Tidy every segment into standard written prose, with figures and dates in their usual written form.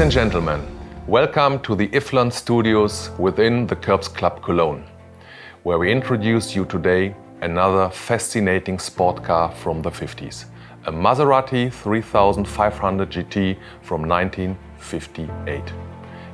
Ladies and gentlemen, welcome to the Ifland studios within the Curbs Club Cologne, where we introduce you today another fascinating sport car from the 50s, a Maserati 3500 GT from 1958.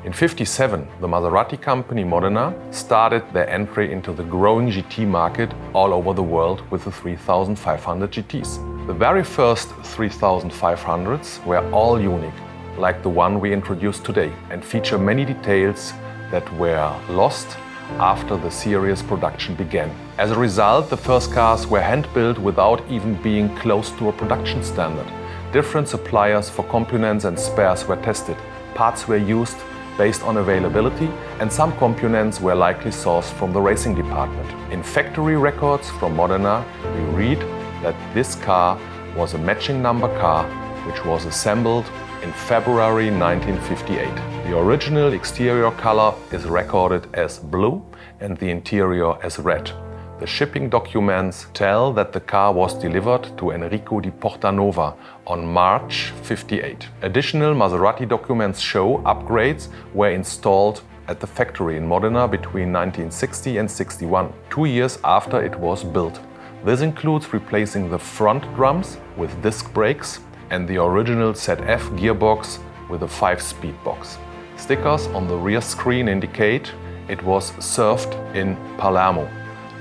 In 57, the Maserati company Modena started their entry into the growing GT market all over the world with the 3500 GTs. The very first 3500s were all unique, like the one we introduced today, and feature many details that were lost after the series production began. As a result, the first cars were hand-built without even being close to a production standard. Different suppliers for components and spares were tested. Parts were used based on availability, and some components were likely sourced from the racing department. In factory records from Modena, we read that this car was a matching number car which was assembled in February 1958. The original exterior color is recorded as blue and the interior as red. The shipping documents tell that the car was delivered to Enrico di Portanova on March 58. Additional Maserati documents show upgrades were installed at the factory in Modena between 1960 and 61, 2 years after it was built. This includes replacing the front drums with disc brakes and the original ZF gearbox with a 5-speed box. Stickers on the rear screen indicate it was served in Palermo.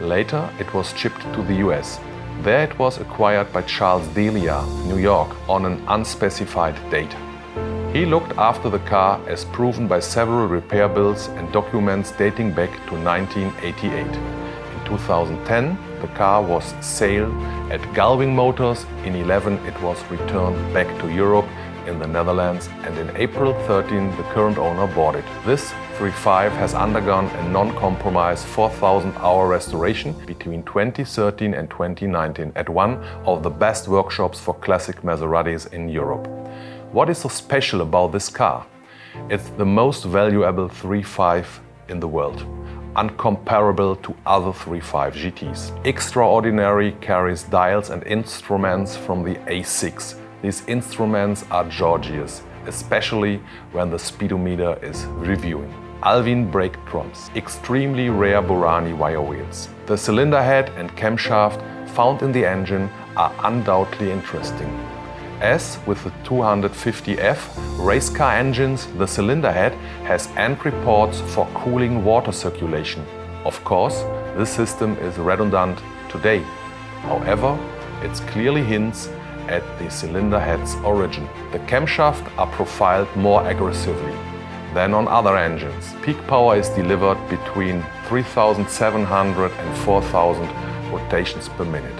Later it was shipped to the US. There it was acquired by Charles Delia, New York, on an unspecified date. He looked after the car as proven by several repair bills and documents dating back to 1988. In 2010, the car was sold at Galving Motors. In 11, it was returned back to Europe in the Netherlands, and in April 13, the current owner bought it. This 35 has undergone a non-compromise 4,000-hour restoration between 2013 and 2019 at one of the best workshops for classic Maseratis in Europe. What is so special about this car? It's the most valuable 35 in the world, uncomparable to other 35 GTs. Extraordinary carries dials and instruments from the A6. These instruments are gorgeous, especially when the speedometer is reviewing. Alvin brake drums, extremely rare Borrani wire wheels. The cylinder head and camshaft found in the engine are undoubtedly interesting. As with the 250F race car engines, the cylinder head has entry ports for cooling water circulation. Of course, this system is redundant today. However, it clearly hints at the cylinder head's origin. The camshafts are profiled more aggressively than on other engines. Peak power is delivered between 3,700 and 4,000 rotations per minute,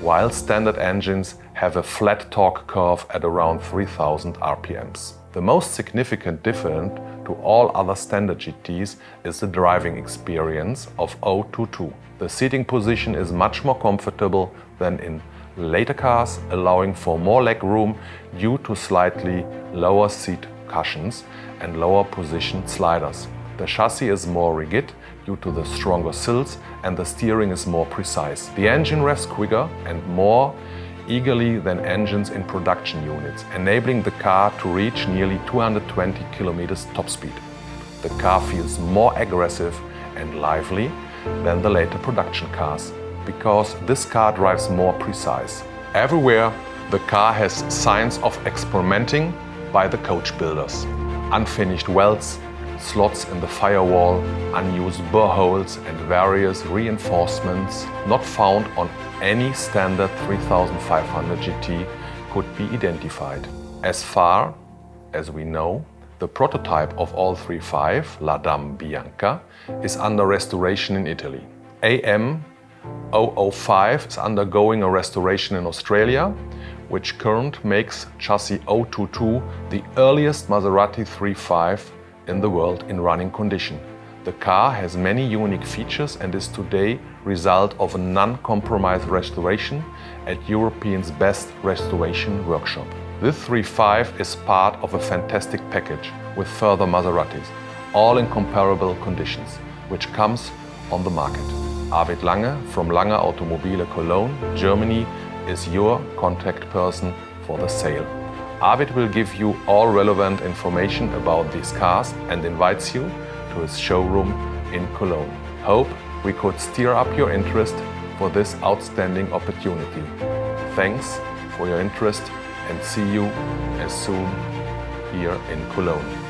while standard engines have a flat torque curve at around 3,000 RPMs. The most significant difference to all other standard GTs is the driving experience of 022. The seating position is much more comfortable than in later cars, allowing for more leg room due to slightly lower seat cushions and lower position sliders. The chassis is more rigid due to the stronger sills, and the steering is more precise. The engine revs quicker and more eagerly than engines in production units, enabling the car to reach nearly 220 km top speed. The car feels more aggressive and lively than the later production cars, because this car drives more precise. Everywhere, the car has signs of experimenting by the coach builders. Unfinished welds, slots in the firewall, unused boreholes and various reinforcements not found on any standard 3500 GT could be identified. As far as we know, the prototype of all 35, La Dame Bianca, is under restoration in Italy. AM 005 is undergoing a restoration in Australia, which currently makes chassis 022 the earliest Maserati 35 in the world in running condition. The car has many unique features and is today result of a non-compromise restoration at Europe's best restoration workshop. This 35 is part of a fantastic package with further Maseratis, all in comparable conditions, which comes on the market. Arvid Lange from Lange Automobile Cologne, Germany, is your contact person for the sale. Arvid will give you all relevant information about these cars and invites you to his showroom in Cologne. Hope we could stir up your interest for this outstanding opportunity. Thanks for your interest and see you as soon here in Cologne.